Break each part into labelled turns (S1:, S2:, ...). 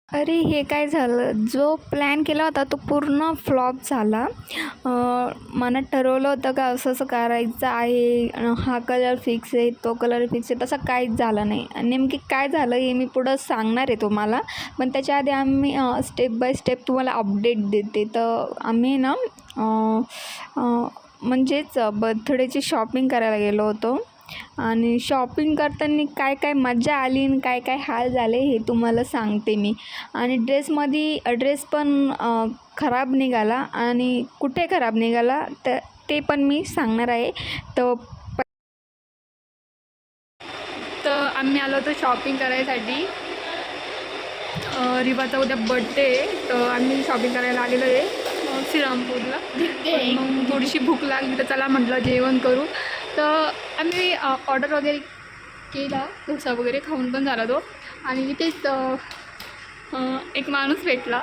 S1: अरे हे काय झालं, जो प्लॅन केला होता तो पूर्ण फ्लॉप झाला. मनात ठरवलं होतं का असं असं करायचं आहे, हा कलर फिक्स आहे, तो कलर फिक्स आहे, तसं काहीच झालं नाही. नेमकी काय झालं हे मी पुढं सांगणार आहे तुम्हाला, पण त्याच्या आधी आम्ही स्टेप बाय स्टेप तुम्हाला अपडेट देते. तर आम्ही ना म्हणजेच बर्थडेची शॉपिंग करायला गेलो होतो आणि शॉपिंग करताना काय काय मजा आली आणि काय काय हाल झाले हे तुम्हाला सांगते मी. आणि ड्रेस पण खराब निघाला आणि कुठे खराब निघाला तर ते पण मी सांगणार आहे. तर आम्ही आलो होतो शॉपिंग करायसाठी. रिवाचा उद्या बड्डे आहे, तर आम्ही शॉपिंग करायला आलेलो आहे श्रीरामपूरला. मग थोडीशी भूक लागली तर चला म्हटलं जेवण करू. तर आम्ही ऑर्डर वगैरे केला, डोसा वगैरे खाऊन पण झाला तो. आणि इथेच एक माणूस भेटला.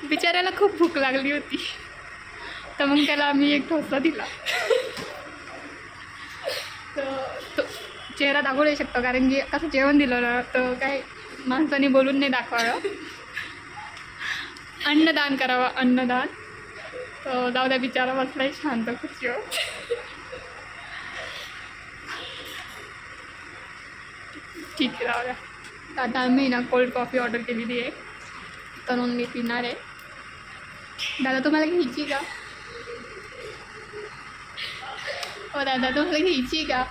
S1: बिचाऱ्याला खूप भूक लागली होती, तर मग त्याला आम्ही एक डोसा दिला. तर तो चेहरा दाखवू नाही शकतो, कारण की कसं जेवण दिलं ना तर काय माणसाने बोलून नाही दाखवावं. अन्नदान करावं, अन्नदान. तर जाऊ द्या, बिचारा बसलाय शांत खुर्चीवर. ठीक आहे, जाऊ द्या. आता आम्ही ना कोल्ड कॉफी ऑर्डर केलेली आहे, तरुण मी पिणार आहे. दादा तुम्हाला घ्यायची का? हो दादा तुम्हाला घ्यायची का?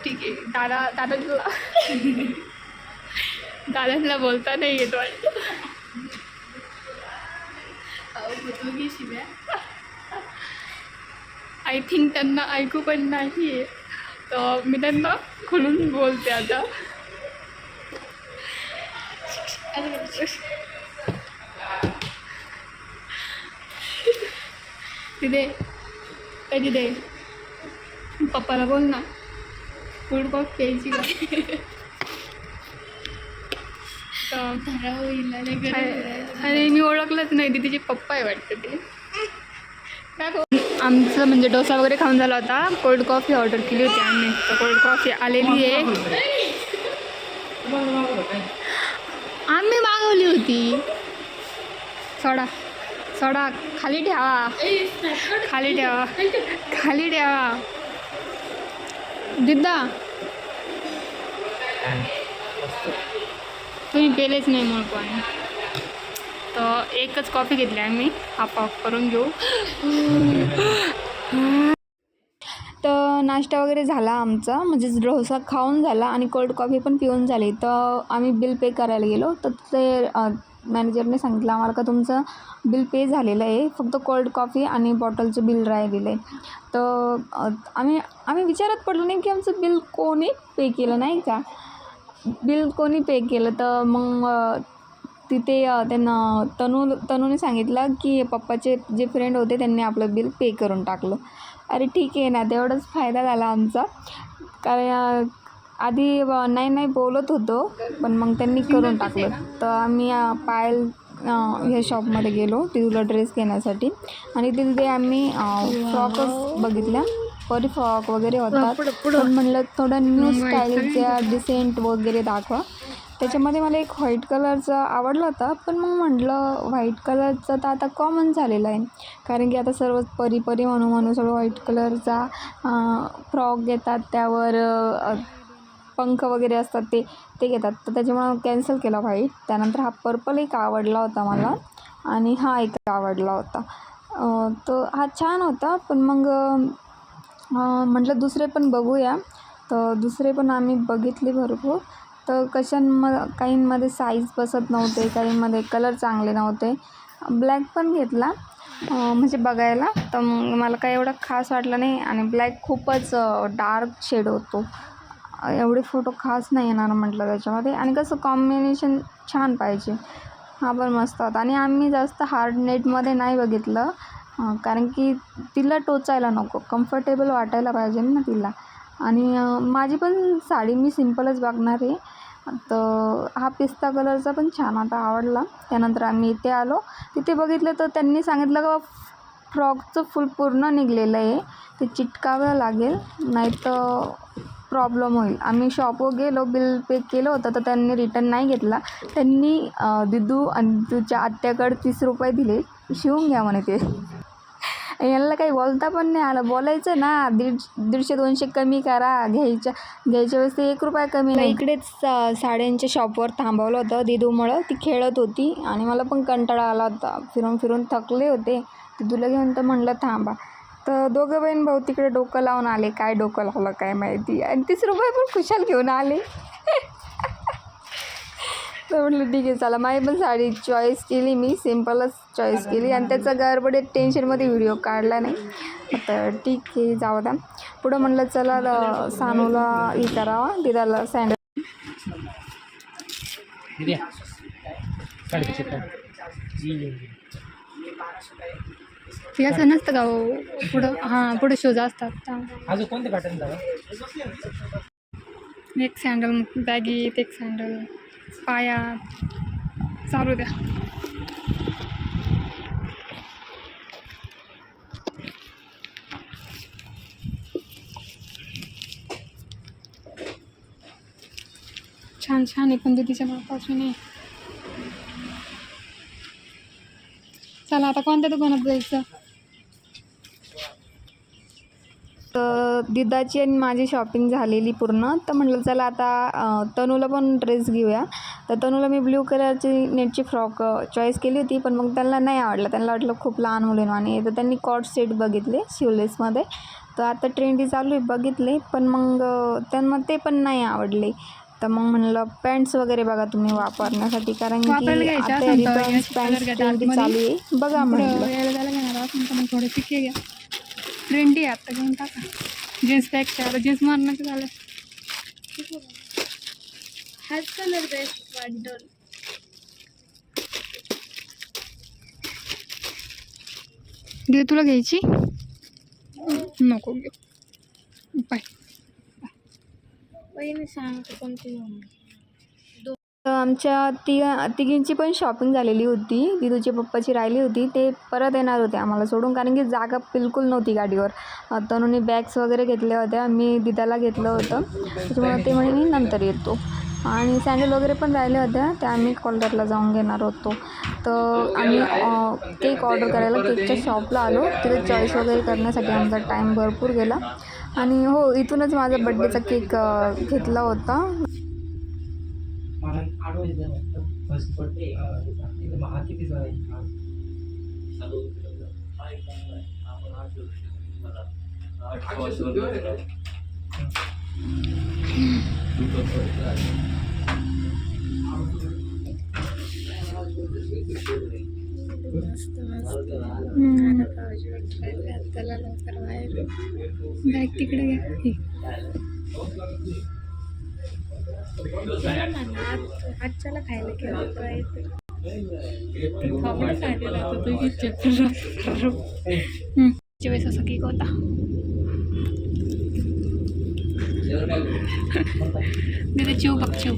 S1: ठीक आहे, दादांना बोलता नाही येत वाटतं. आय थिंक त्यांना ऐकू पण नाही आहे, तर मी त्यांना खुलून बोलते आता. तिथे पप्पाला बोल ना, कोल्ड कॉफी प्यायची का? अरे मी ओळखलंच नाही, ती तिचे पप्पा आहे वाटतं ते. आमचं म्हणजे डोसा वगैरे खाऊन झाला होता, कोल्ड कॉफी ऑर्डर केली होती आम्ही. तर कोल्ड कॉफी आलेली आहे, आम्ही मागवली होती. सोडा खाली ठेवा, खाली ठेवा, खाली ठेवा. दिदा तुम्ही पेलेच नाही मग पण. तर एकच कॉफी घेतली आम्ही, हाफ ऑफ करून घेऊ. तर नाश्ता वगैरे झाला आमचा, म्हणजे डोसा खाऊन झाला आणि कोल्ड कॉफी पण पिऊन झाली. तर आम्ही बिल पे करायला गेलो, तर ते मॅनेजरने सांगितलं आम्हाला का तुमचं बिल पे झालेलं आहे, फक्त कोल्ड कॉफी आणि बॉटलचं बिल राहिलेलं आहे. तर आम्ही विचारत पडलो नाही की आमचं बिल कोणी पे केलं, नाही का, बिल कोणी पे केलं. तर मग तिथे त्यांना तनूने सांगितलं की पप्पाचे जे फ्रेंड होते त्यांनी आपलं बिल पे करून टाकलं. अरे ठीक आहे ना, तेवढाच फायदा झाला आमचा, कारण आधी नाही बोलत होतो, पण मग त्यांनी करून टाकलं. तर आम्ही पायल ह्या शॉपमध्ये गेलो तिला ड्रेस घेण्यासाठी, आणि तिथे आम्ही फ्रॉकच बघितल्या. परी फ्रॉक वगैरे होतात, पण म्हणलं थोडं न्यू स्टाईलच्या डिसेंट वगैरे दाखवा. त्याच्यामध्ये मला एक व्हाईट कलरचा आवडला होता, पण मग म्हटलं व्हाईट कलरचा तर आता कॉमन झालेला आहे, कारण की आता सर्वच परी म्हणून सगळं व्हाईट कलरचा फ्रॉक घेतात, त्यावर पंख वगैरे असतात ते घेतात. तर त्याच्यामुळं कॅन्सल केला व्हाईट. त्यानंतर हा पर्पल एक आवडला होता मला, आणि हा एक आवडला होता. तो हा छान होता, पण मग म्हटलं दुसरे पण बघूया. तर दुसरे पण आम्ही बघितले भरपूर. तर काहींमध्ये साईज बसत नव्हते, काहींमध्ये कलर चांगले नव्हते. ब्लॅक पण घेतला म्हणजे बघायला, तर मला काही एवढं खास वाटलं नाही, आणि ब्लॅक खूपच डार्क शेड होतो, एवढे फोटो खास नाही येणार म्हटलं त्याच्यामध्ये. आणि कसं कॉम्बिनेशन छान पाहिजे. हा पण मस्त होता. आणि आम्ही जास्त हार्ड नेटमध्ये नाही बघितलं, कारण की तिला टोचायला नको, कम्फर्टेबल वाटायला पाहिजे ना तिला. आणि माझी पण साडी मी सिम्पलच बघणार आहे. तर हा पिस्ता कलरचा पण छान आता आवडला. त्यानंतर आम्ही इथे आलो, तिथे बघितलं तर त्यांनी सांगितलं का फ्रॉकचं फुल पूर्ण निघलेलं आहे, ते चिटकावं लागेल नाही तर प्रॉब्लेम होईल. आम्ही शॉपवर गेलो, बिल पे केलं होतं तर त्यांनी रिटर्न नाही घेतला. त्यांनी दिदू आणि तुझ्या आत्याकडे 30 रुपये दिले, शिवून घ्या म्हणे ते. यांना काही बोलता पण नाही आलं. बोलायचं ना 150-200 कमी करा, घ्यायच्या वेळेस ते 1 रुपया कमी नाही. इकडेच साड्यांच्या शॉपवर थांबवलं होतं दिदूमुळं. ती खेळत होती आणि मला पण कंटाळा आला होता, फिरून फिरून थकले होते. दिदूला घेऊन तर म्हणलं थांबा. तर दोघं बहीण भाऊ तिकडे डोकं लावून आले, काय डोकं लावलं काय माहिती, आणि 30 रुपये पण खुशाल घेऊन आले. तर म्हटलं ठीक आहे चला. माझी पण साडी चॉईस केली, मी सिम्पलच चॉईस केली आणि त्याचा गडबडीत टेन्शनमध्ये व्हिडिओ काढला नाही. तर ठीक आहे जाऊ द्या. पुढं म्हटलं चला सानूला हे करावा, दिदाला सँडल.
S2: ते असं नसतं का हो, पुढं हां पुढं शूज असतात.
S3: अजून कोणते पॅटर्न झालं?
S2: एक सँडल बॅगीत, एक सँडल पायात, चालू द्या. छान छान आहे पण दीदीच्या नावापासून आहे. चला आता कोणत्या दुकानात जायचं?
S1: तर दिदाची आणि माझी शॉपिंग झालेली पूर्ण. तर म्हटलं चला आता तनूला पण ड्रेस घेऊया. तर तनूला मी ब्ल्यू कलरची नेटची फ्रॉक चॉईस केली होती, पण मग त्यांना नाही आवडलं. त्यांना वाटलं खूप लहान मुलींवाणी. तर त्यांनी कॉट सेट बघितले शिवलेसमध्ये. तर आता ट्रेंडी चालू आहे, बघितले, पण मग त्यांना ते पण नाही आवडले. तर मग म्हणलं पॅन्ट्स वगैरे बघा तुम्ही वापरण्यासाठी, कारण की आता रिबन्स पॅन्ट्स ट्रेंडी चालू आहे, बघा म्हटलं.
S2: मग थोडे पिके घ्या, ट्रेंडी आहे आता, घेऊन टाका. जीन्सपेक्षा आता जीन्स मारण्याचं झालं.
S4: हाच कलर बेस्ट वाटतो.
S2: दे तुला घ्यायची? नको घेऊ, बाय.
S4: वहिनी सांगतो कोणती घेऊन.
S1: तर आमच्या तिघींची पण शॉपिंग झालेली होती. दिदूच्या पप्पाची राहिली होती, ते परत येणार होते आम्हाला सोडून, कारण की जागा बिलकुल नव्हती गाडीवर. तनुनी बॅग्स वगैरे घेतल्या होत्या, मी दिदाला घेतलं होतं, त्याच्यामुळे ते म्हणे मी नंतर येतो. आणि सँडल वगैरे पण राहिल्या होत्या, त्या आम्ही कॉर्नरला जाऊन घेणार होतो. तर आम्ही केक ऑर्डर करायला केकच्या शॉपला आलो. तिथे चॉईस वगैरे करण्यासाठी आमचा टाईम भरपूर गेला. आणि हो, इथूनच माझा बड्डेचा केक घेतला होता.
S3: फर्स्ट बर्थडे हा किती
S2: बॅग तिकडे घ्या.
S4: आजच्याला खायला केलं
S2: वेळेस असा केक होता. चिव बघ चिव.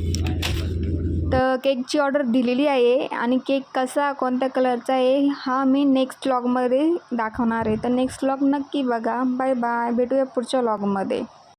S1: तर केकची ऑर्डर दिलेली आहे आणि केक कसा कोणत्या कलरचा आहे हा मी नेक्स्ट व्लॉगमध्ये दाखवणार आहे. तर नेक्स्ट व्लॉग नक्की बघा. बाय बाय, भेटूया पुढच्या व्लॉगमध्ये.